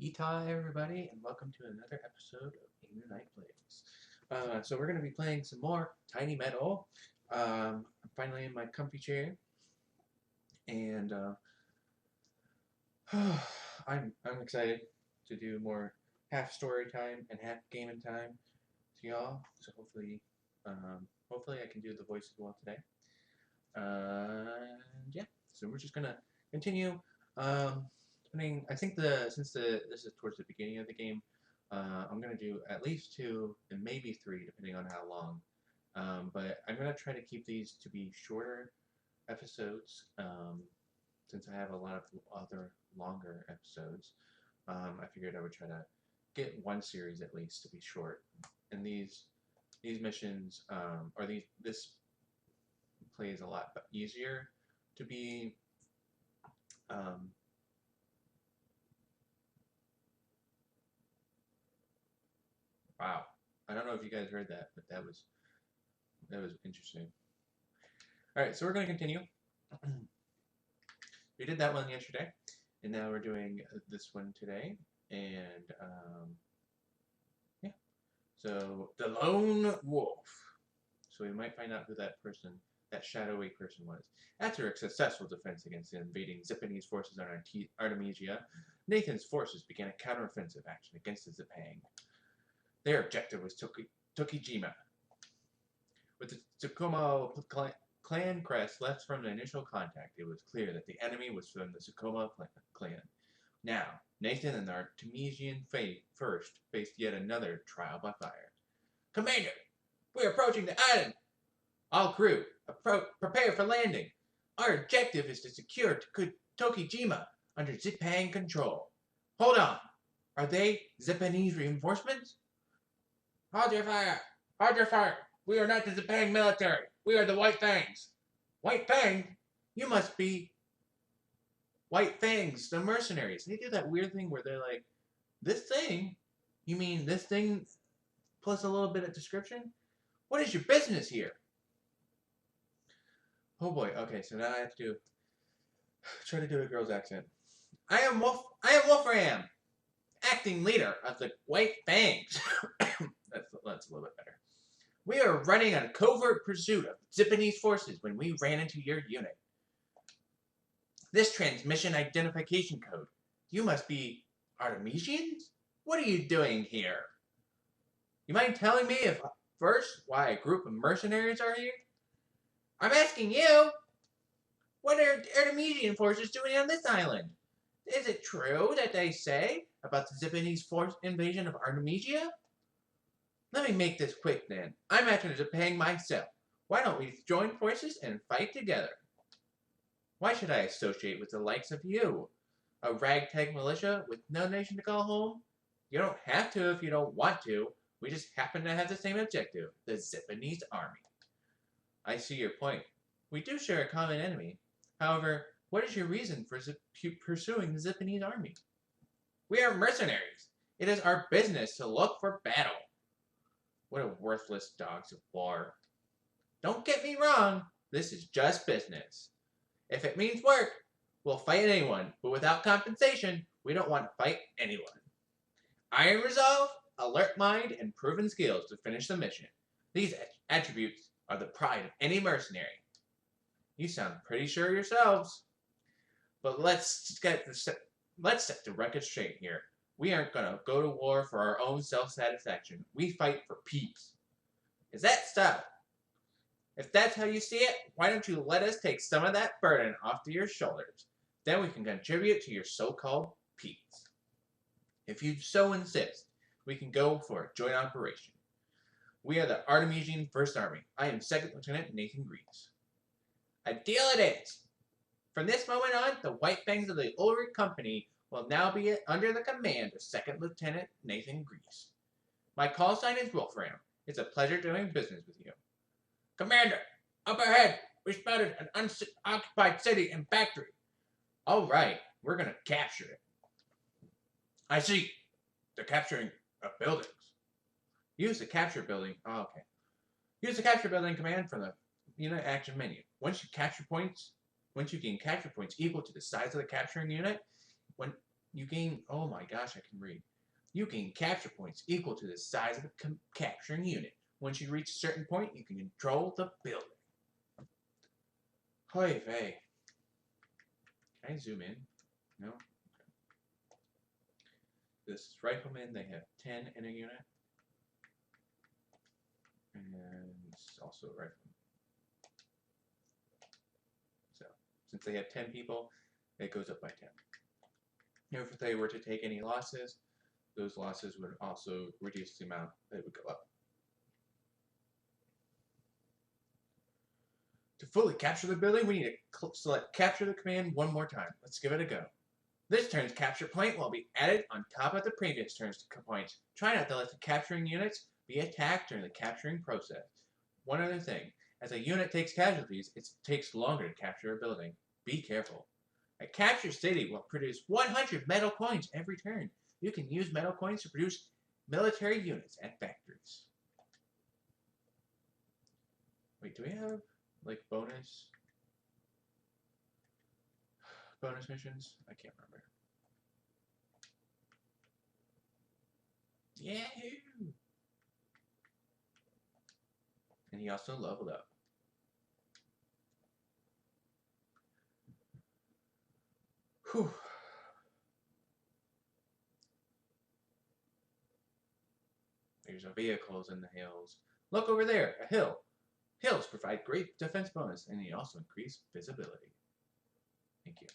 Ita, everybody, and welcome to another episode of In the Night Plays. So we're going to be playing some more Tiny Metal. I'm finally in my comfy chair, and I'm excited to do more half story time and half gaming time to y'all. So hopefully I can do the voice as well today. And yeah, so we're just gonna continue. Um, I think this is towards the beginning of the game. I'm gonna do at least two and maybe three, depending on how long. But I'm gonna try to keep these to be shorter episodes, since I have a lot of other longer episodes. I figured I would try to get one series at least to be short, and these missions or these this plays a lot easier to be um, wow. I don't know if you guys heard that, but that was interesting. All right, so we're going to continue. We did that one yesterday, and now we're doing this one today. And yeah, so the lone wolf. So we might find out who that shadowy person was. After a successful defense against the invading Zipanese forces on Artemisia, Nathan's forces began a counteroffensive action against the Zipang. Their objective was Tokijima. With the Tsukumo clan crest left from the initial contact, it was clear that the enemy was from the Tsukumo clan. Now, Nathan and the Artemisian first faced yet another trial by fire. Commander, we're approaching the island. All crew, prepare for landing. Our objective is to secure Tokijima under Zipang control. Hold on. Are they Zipanese reinforcements? Hold your fire! Hold your fire! We are not the Zipang military. We are the White Fangs. White Fangs? You must be White Fangs, the mercenaries. They do that weird thing where they're like, this thing? You mean this thing plus a little bit of description? What is your business here? Oh boy. Okay, so now I have to try to do a girl's accent. I am Wolfram, acting leader of the White Fangs. that's a little bit better. We are running on a covert pursuit of Zipanese forces when we ran into your unit. This transmission identification code. You must be Artemisians? What are you doing here? You mind telling me first why a group of mercenaries are here? I'm asking you. What are Artemisian forces doing on this island? Is it true that they say about the Zipanese force invasion of Artemisia? Let me make this quick then. I'm after Zipang myself. Why don't we join forces and fight together? Why should I associate with the likes of you? A ragtag militia with no nation to call home? You don't have to if you don't want to. We just happen to have the same objective, the Zipanese army. I see your point. We do share a common enemy. However, what is your reason for pursuing the Zipanese army? We are mercenaries. It is our business to look for battle. What a worthless dogs of war. Don't get me wrong, this is just business. If it means work, we'll fight anyone, but without compensation, we don't want to fight anyone. Iron resolve, alert mind, and proven skills to finish the mission. These attributes are the pride of any mercenary. You sound pretty sure yourselves. But let's set the record straight here. We aren't going to go to war for our own self-satisfaction. We fight for peace. Is that so? If that's how you see it, why don't you let us take some of that burden off to your shoulders? Then we can contribute to your so-called peace. If you so insist, we can go for a joint operation. We are the Artemisian First Army. I am Second Lieutenant Nathan Grease. A deal it is. From this moment on, the White Fangs of the Ulrich Company will now be under the command of Second Lieutenant Nathan Grease. My call sign is Wolfram. It's a pleasure doing business with you. Commander, up ahead, we spotted an unoccupied city and factory. All right, we're going to capture it. I see. They're capturing buildings. Use the capture building. Oh, okay. Use the capture building command from the unit action menu. Once you gain capture points equal to the size of the capturing unit, You gain, oh my gosh, I can read. You gain capture points equal to the size of the capturing unit. Once you reach a certain point, you can control the building. Hoy vey. Can I zoom in? No? Okay. This is Rifleman. They have 10 in a unit. And it's also a Rifleman. So, since they have 10 people, it goes up by 10. If they were to take any losses, those losses would also reduce the amount that would go up. To fully capture the building, we need to select Capture the Command one more time. Let's give it a go. This turn's capture point will be added on top of the previous turn's points. Try not to let the capturing units be attacked during the capturing process. One other thing, as a unit takes casualties, it takes longer to capture a building. Be careful. A capture city will produce 100 metal coins every turn. You can use metal coins to produce military units at factories. Wait, do we have, like, bonus missions? I can't remember. Yahoo! And he also leveled up. Whew. There's our vehicles in the hills. Look over there, a hill. Hills provide great defense bonus, and they also increase visibility. Thank you.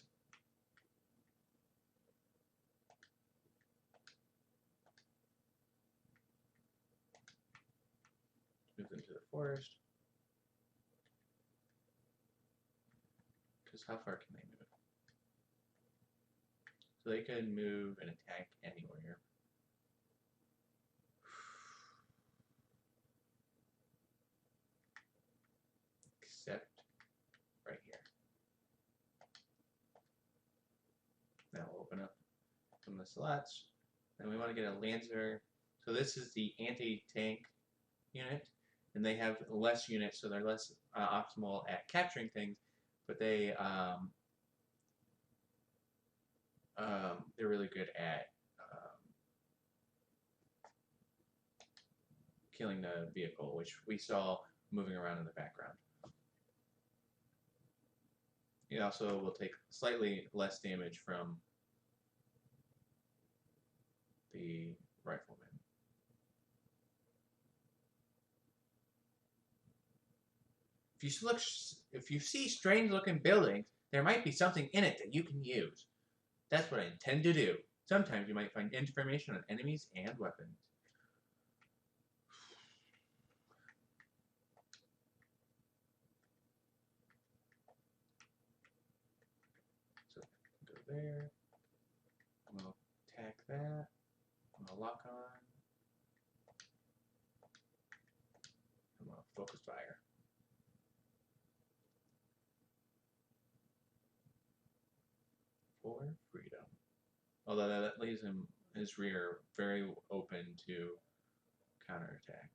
Move them to the forest. Because how far can they move? So they can move and attack anywhere. Except right here. Now we'll open up some of the slots. And we want to get a Lancer. So this is the anti-tank unit. And they have less units, so they're less optimal at capturing things. But they're really good at killing the vehicle, which we saw moving around in the background. It also will take slightly less damage from the Rifleman. If you see strange-looking buildings, there might be something in it that you can use. That's what I intend to do. Sometimes you might find information on enemies and weapons. So, go there. I'm going to attack that. I'm going to lock on. I'm going to focus fire. For freedom. Although that leaves his rear very open to counterattack.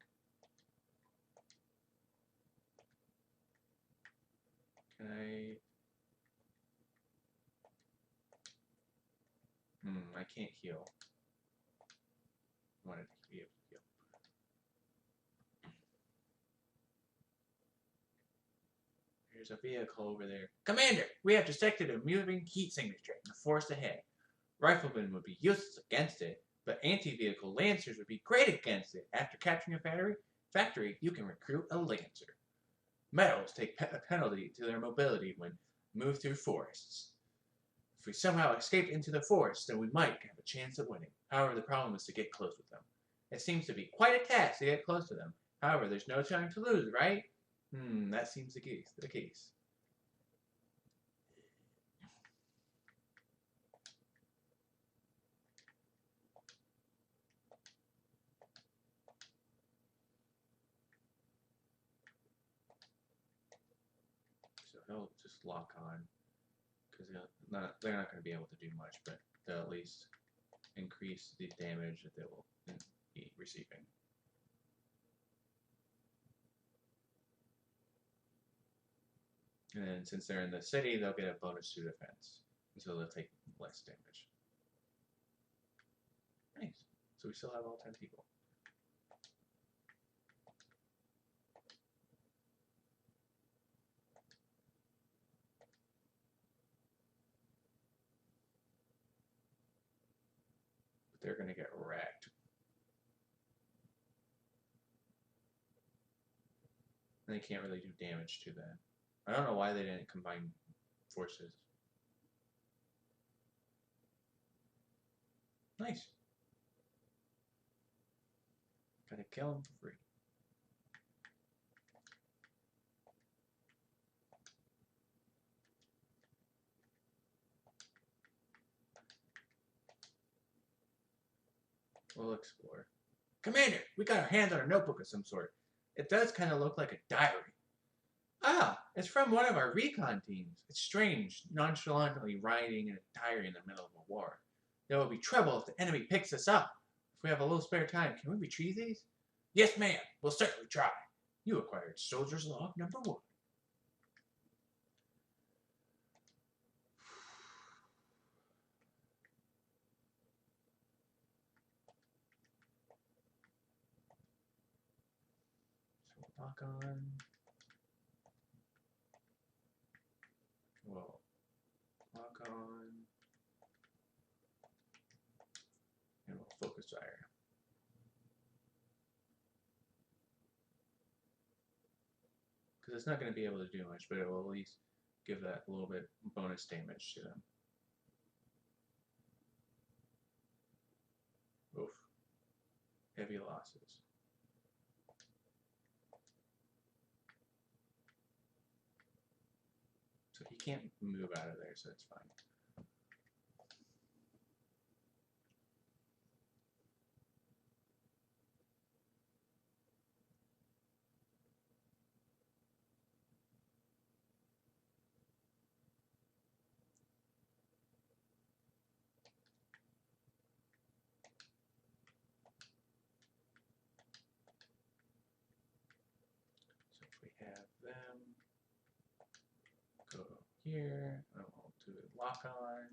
Can I? I can't heal. I wanted to be able to heal. There's a vehicle over there. Commander, we have detected a moving heat signature in the forest ahead. Riflemen would be useless against it, but anti-vehicle Lancers would be great against it. After capturing a factory, you can recruit a Lancer. Metals take a penalty to their mobility when moved through forests. If we somehow escape into the forest, then we might have a chance at winning. However, the problem is to get close with them. It seems to be quite a task to get close to them. However, there's no time to lose, right? That seems the case. So he'll just lock on, because they're not going to be able to do much, but they'll at least increase the damage that they will be receiving. And then since they're in the city, they'll get a bonus to defense, so they'll take less damage. So we still have all 10 people. But they're going to get wrecked. And they can't really do damage to that. I don't know why they didn't combine forces. Nice. Gotta kill him for free. We'll explore. Commander, we got our hands on a notebook of some sort. It does kind of look like a diary. Ah, it's from one of our recon teams. It's strange, nonchalantly writing in a diary in the middle of a war. There will be trouble if the enemy picks us up. If we have a little spare time, can we retrieve these? Yes, ma'am. We'll certainly try. You acquired Soldier's Log number 1. So lock on. We'll lock on. And we'll focus fire. Because it's not going to be able to do much, but it will at least give that a little bit bonus damage to them. Oof. Heavy losses. So he can't move out of there, so it's fine. So if we have them go here, and we'll do a lock on,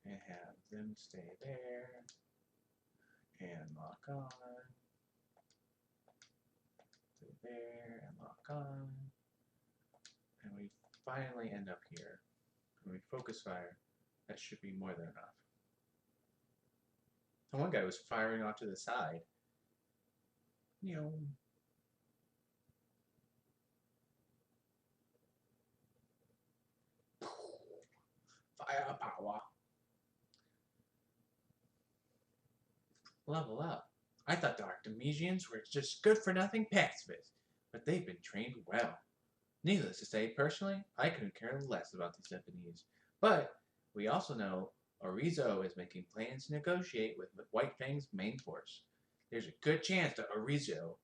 and have them stay there, and lock on, stay there, and lock on, and we finally end up here. When we focus fire, that should be more than enough. And one guy was firing off to the side. You know. Firepower. Level up. I thought the Artemisians were just good-for-nothing pacifists, but they've been trained well. Needless to say, personally, I couldn't care less about the Japanese. But we also know Orizo is making plans to negotiate with White Fang's main force. There's a good chance that Orzio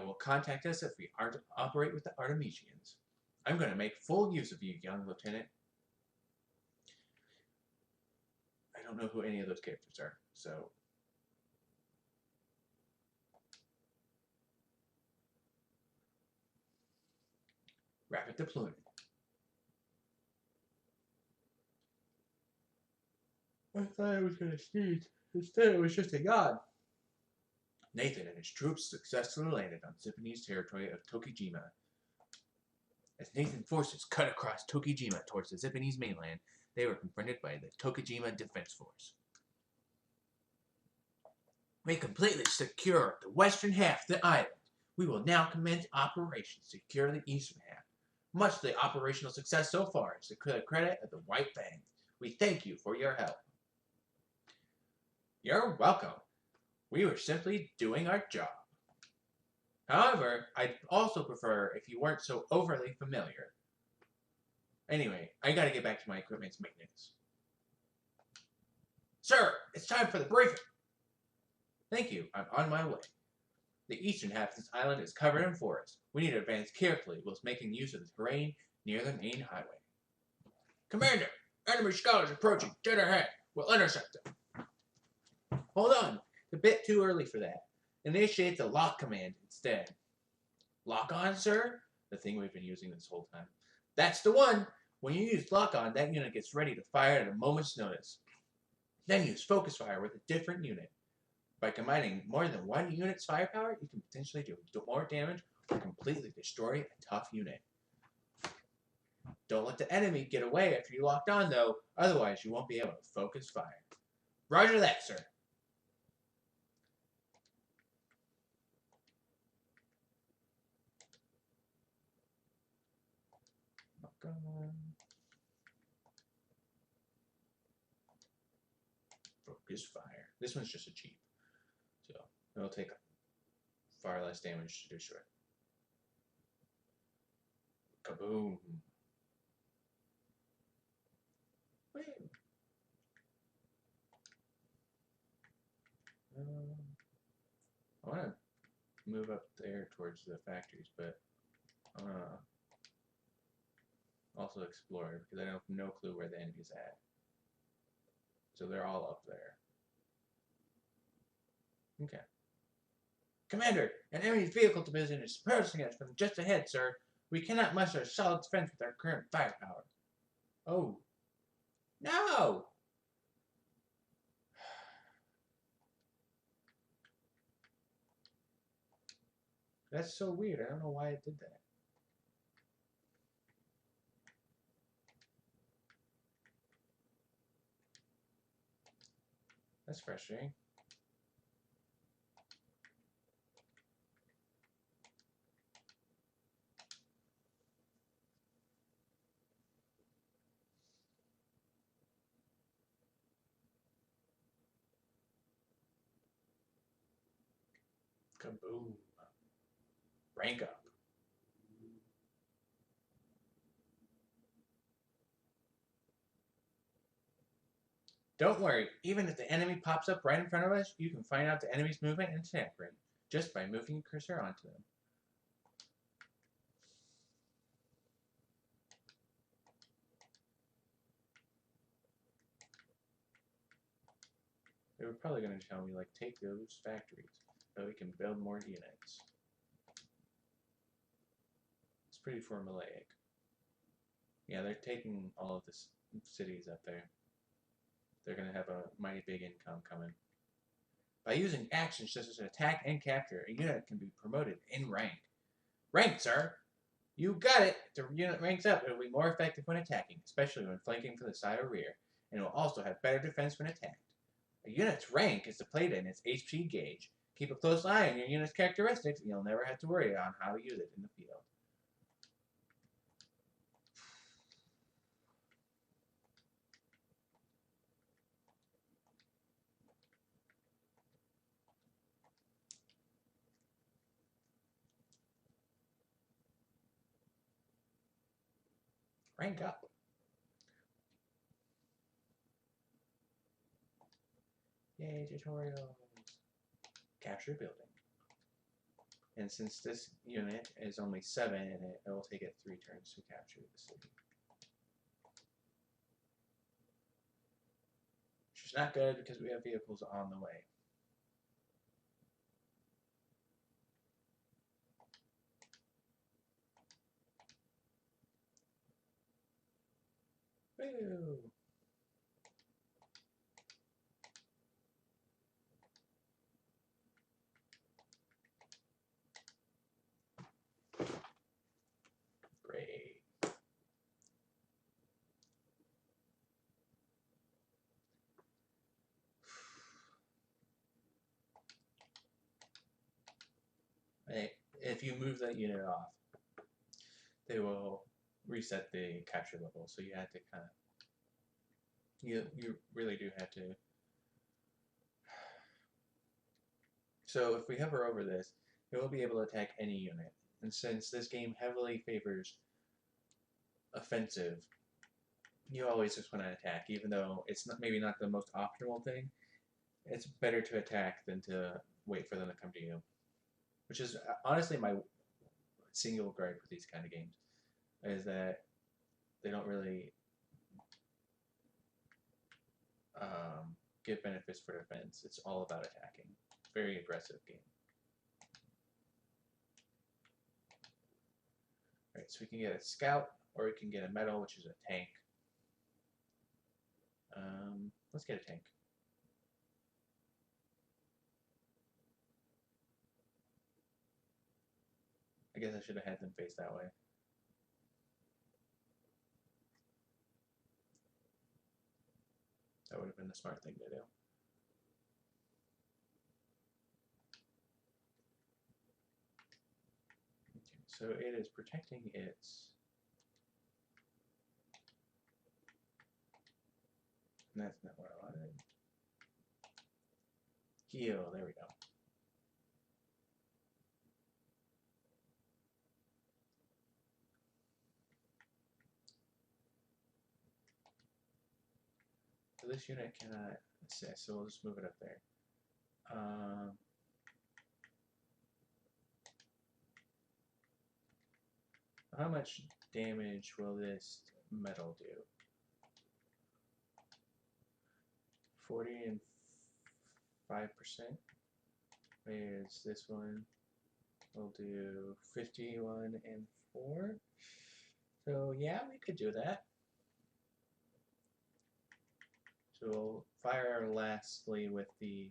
will contact us if we operate with the Artemisians. I'm going to make full use of you, young lieutenant. I don't know who any of those characters are, so... Rapid deployment. I thought I was going to sneeze. Instead, it was just a yawn. Nathan and his troops successfully landed on Japanese territory of Tokijima. As Nathan's forces cut across Tokijima towards the Japanese mainland, they were confronted by the Tokijima Defense Force. We completely secured the western half of the island. We will now commence operations to secure the eastern half. Much of the operational success so far is to the credit of the White Fang. We thank you for your help. You're welcome. We were simply doing our job. However, I'd also prefer if you weren't so overly familiar. Anyway, I gotta get back to my equipment's maintenance. Sir, it's time for the briefing. Thank you, I'm on my way. The eastern half of this island is covered in forest. We need to advance carefully whilst making use of the terrain near the main highway. Commander, enemy scholars approaching, dead ahead. We'll intercept them. Hold on, it's a bit too early for that. Initiate the lock command instead. Lock on, sir? The thing we've been using this whole time. That's the one. When you use lock on, that unit gets ready to fire at a moment's notice. Then use focus fire with a different unit. By combining more than one unit's firepower, you can potentially do more damage or completely destroy a tough unit. Don't let the enemy get away after you locked on, though, otherwise you won't be able to focus fire. Roger that, sir. Focus fire. This one's just a cheap, so it'll take far less damage to destroy. Kaboom. I want to move up there towards the factories, but I want to also explore because I have no clue where the enemy's at. So they're all up there. Okay. Commander, an enemy's vehicle division is approaching us from just ahead, sir. We cannot muster a solid defense with our current firepower. Oh. No! That's so weird. I don't know why it did that. That's frustrating. Kaboom. Rank up. Don't worry, even if the enemy pops up right in front of us, you can find out the enemy's movement and attack range just by moving your cursor onto them. They were probably going to tell me, like, take those factories so we can build more units. It's pretty formulaic. Yeah, they're taking all of the cities up there. They're going to have a mighty big income coming. By using actions such as attack and capture, a unit can be promoted in rank. Rank, sir! You got it! If the unit ranks up, it will be more effective when attacking, especially when flanking from the side or rear, and it will also have better defense when attacked. A unit's rank is displayed in its HP gauge. Keep a close eye on your unit's characteristics, and you'll never have to worry on how to use it in the field. Rank up. Yay, tutorials. Capture building. And since this unit is only 7 in it, it will take it 3 turns to capture the city. Which is not good because we have vehicles on the way. Woo! Great. If you move that unit off, they will reset the capture level. So you have to kind of, you really do have to. So if we hover over this, it will be able to attack any unit. And since this game heavily favors offensive, you always just want to attack, even though it's maybe not the most optimal thing. It's better to attack than to wait for them to come to you. Which is honestly my single gripe with these kind of games, is that they don't really give benefits for defense. It's all about attacking. Very aggressive game. Alright, so we can get a scout, or we can get a medal, which is a tank. Let's get a tank. I guess I should have had them face that way. That would have been the smart thing to do. Okay, so it is protecting its... And that's not what I wanted. Heal, there we go. So this unit cannot assist, so we'll just move it up there. How much damage will this metal do? 40 and 5%. Whereas this one will do 51 and 4. So yeah, we could do that. So we'll fire lastly with the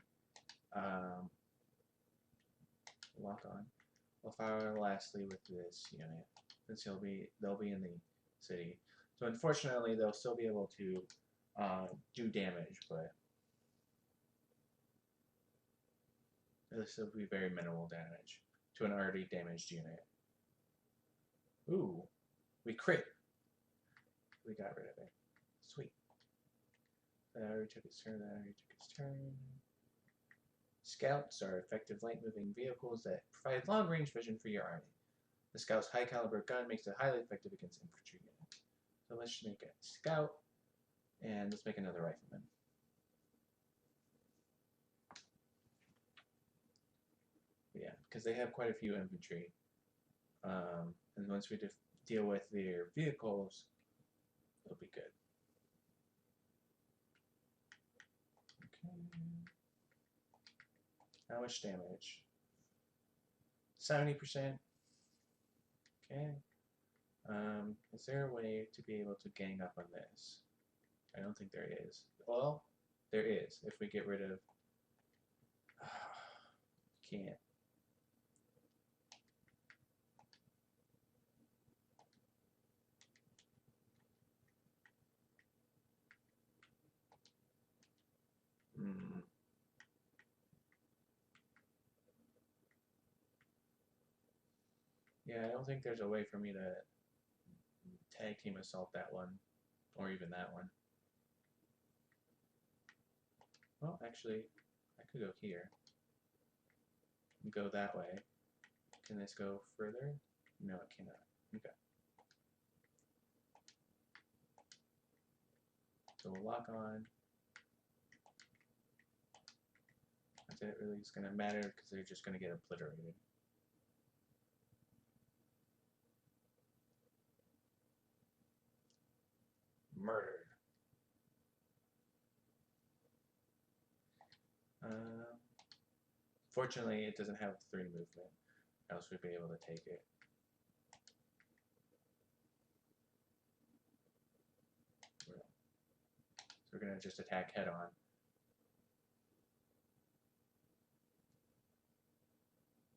lock on. We'll fire lastly with this unit, since they'll be in the city. So unfortunately, they'll still be able to do damage, but this will be very minimal damage to an already damaged unit. Ooh, we crit. We got rid of it. Sweet. That already took its turn. That already took its turn. Scouts are effective light-moving vehicles that provide long-range vision for your army. The Scout's high-caliber gun makes it highly effective against infantry units. So let's just make a Scout, and let's make another Rifleman. Yeah, because they have quite a few infantry. And once we deal with their vehicles, it'll be good. Okay. How much damage? 70%. Okay. Is there a way to be able to gang up on this? I don't think there is. Well, there is. If we get rid of... Can't. Yeah, I don't think there's a way for me to tag team assault that one, or even that one. Well, actually, I could go here. And go that way. Can this go further? No, it cannot. Okay. So we'll lock on. That's it. Really, it's going to matter because they're just going to get obliterated. Murdered. Fortunately, it doesn't have 3 movement, else we'd be able to take it. So we're going to just attack head on.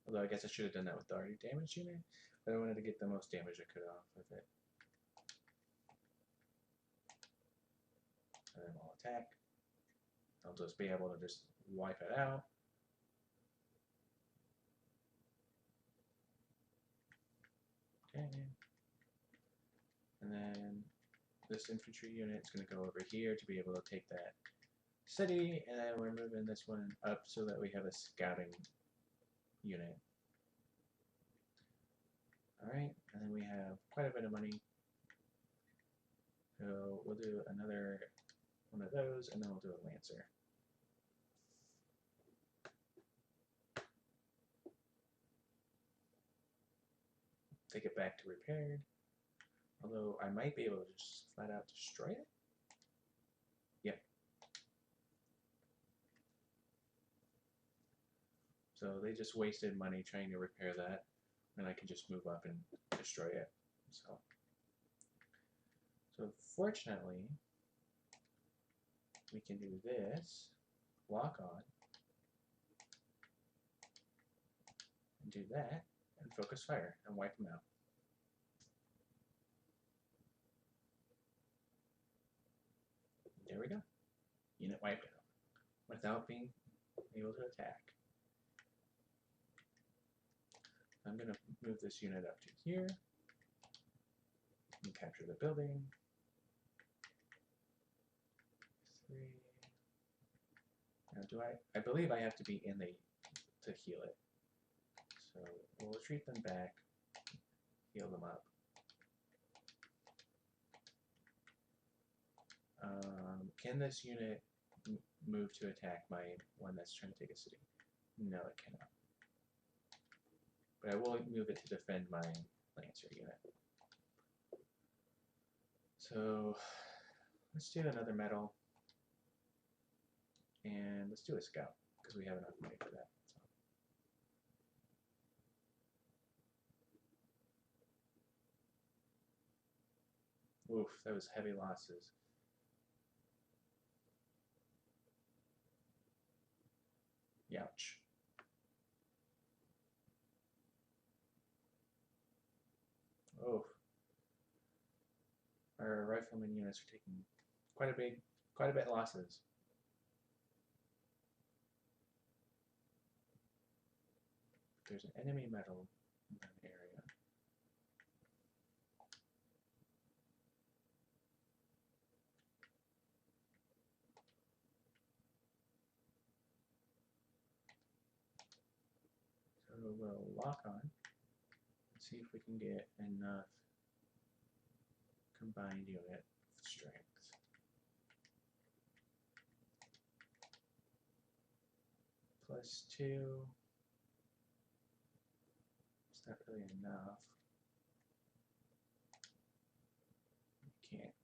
Although I guess I should have done that with the already damaged unit, but I wanted to get the most damage I could off with it. And then I'll attack. I'll just be able to just wipe it out. Okay. And then this infantry unit is going to go over here to be able to take that city, and then we're moving this one up so that we have a scouting unit. Alright, and then we have quite a bit of money. So we'll do another one of those, and then we'll do a Lancer. Take it back to repaired. Although I might be able to just flat out destroy it. Yep. So they just wasted money trying to repair that, and I can just move up and destroy it. So fortunately, we can do this, lock on, and do that, and focus fire and wipe them out. There we go. Unit wiped out without being able to attack. I'm going to move this unit up to here and capture the building. 3. Now, I believe I have to be in the to heal it. So we'll retreat them back, heal them up. Can this unit move to attack my one that's trying to take a city? No, it cannot. But I will move it to defend my Lancer unit. So let's do another medal. And let's do a scout, because we have enough money for that. So. Oof, that was heavy losses. Youch. Oh. Our rifleman units are taking quite a bit losses. There's an enemy medal in that area. So we'll lock on and see if we can get enough combined unit strength. +2. It's not really enough. We can't.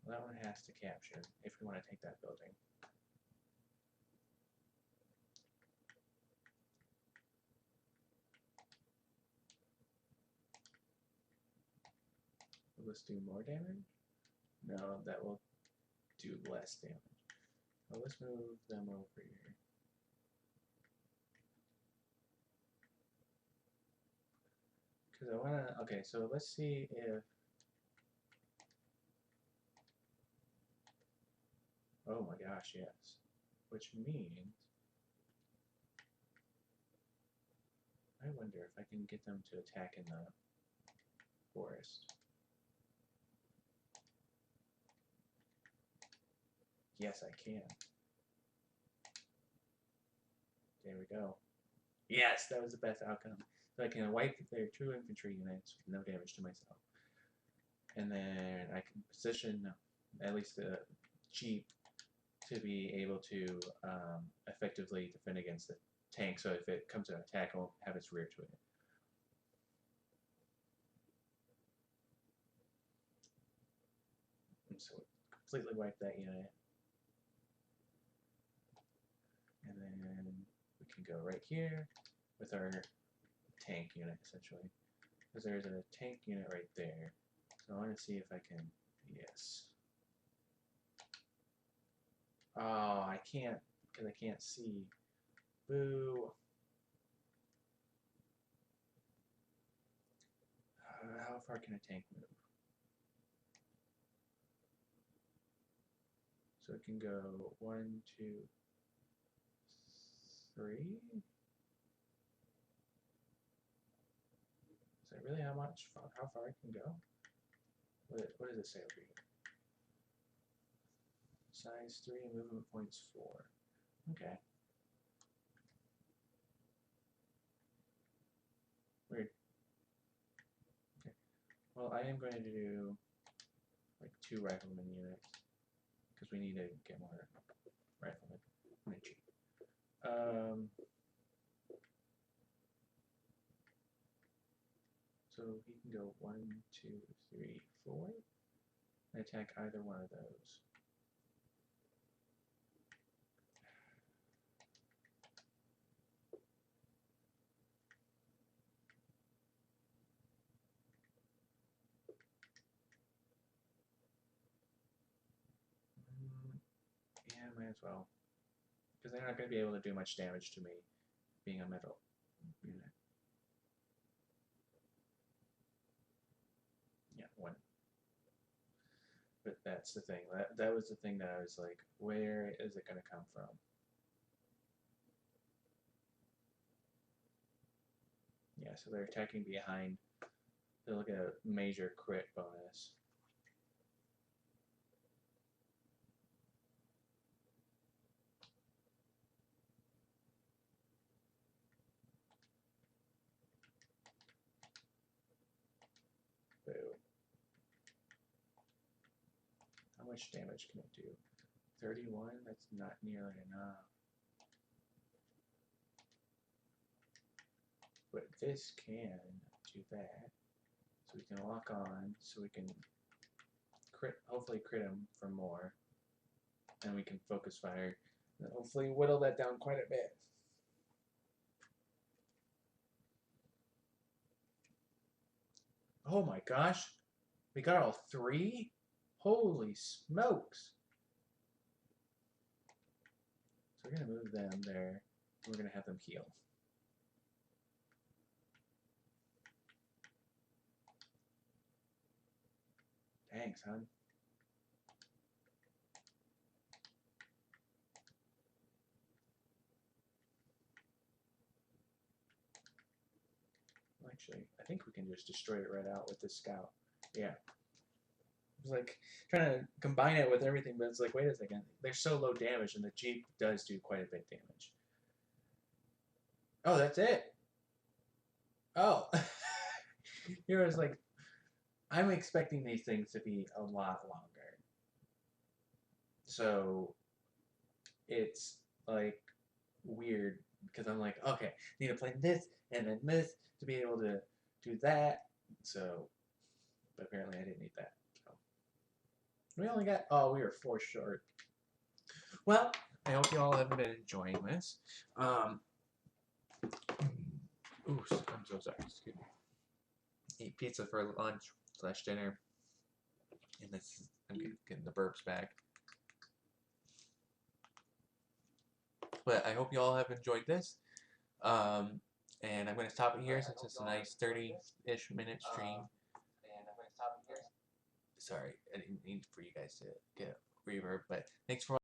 Well, that one has to capture if we want to take that building. Will this do more damage? No, that will do less damage. Well, let's move them over here. Because I want to, okay, so let's see if, oh my gosh, yes. Which means, I wonder if I can get them to attack in the forest. Yes, I can. There we go. Yes, that was the best outcome. So I can wipe their true infantry units with no damage to myself. And then I can position at least the Jeep to be able to effectively defend against the tank. So if it comes to an attack, it won't have its rear to it. And so completely wipe that unit. And then we can go right here with our tank unit, essentially. Because there's a tank unit right there. So I want to see if I can, yes. Oh, I can't, because I can't see. Boo. How far can a tank move? So it can go 1, 2, 3. Is that really how far it can go? What does it say over here? Size 3 and movement points 4. Okay. Weird. Okay. Well, I am going to do like 2 rifleman units because we need to get more riflemen. So he can go 1, 2, 3, 4 and attack either one of those. might as well. Because they're not going to be able to do much damage to me, being a metal unit. Yeah, 1. But that's the thing. That was the thing that I was like, where is it going to come from? Yeah, so they're attacking behind. They'll get a major crit bonus. Boo. How much damage can it do? 31? That's not nearly enough. But this can do that. So we can lock on, so we can crit, hopefully crit him for more. And we can focus fire. And hopefully whittle that down quite a bit. Oh my gosh. We got all 3? Holy smokes. So we're going to move them there. We're going to have them heal. Thanks, hon. Actually, I think we can just destroy it right out with this scout. Yeah. It's like trying to combine it with everything, but it's like, wait a second. They're so low damage, and the Jeep does do quite a bit damage. Oh, that's it? Oh. Hero's like, I'm expecting these things to be a lot longer. So it's like weird because I'm like, okay, I need to play this and then this to be able to do that. So, but apparently I didn't need that. So we only got, oh, we were 4 short. Well, I hope you all have been enjoying this. Ooh, I'm so sorry. Excuse me. Eat pizza for lunch / dinner, and this is, I'm getting the burps back. But I hope you all have enjoyed this. And I'm going to stop it here since it's a nice 30-ish minute stream. Sorry, I didn't mean for you guys to get reverb, but thanks for watching.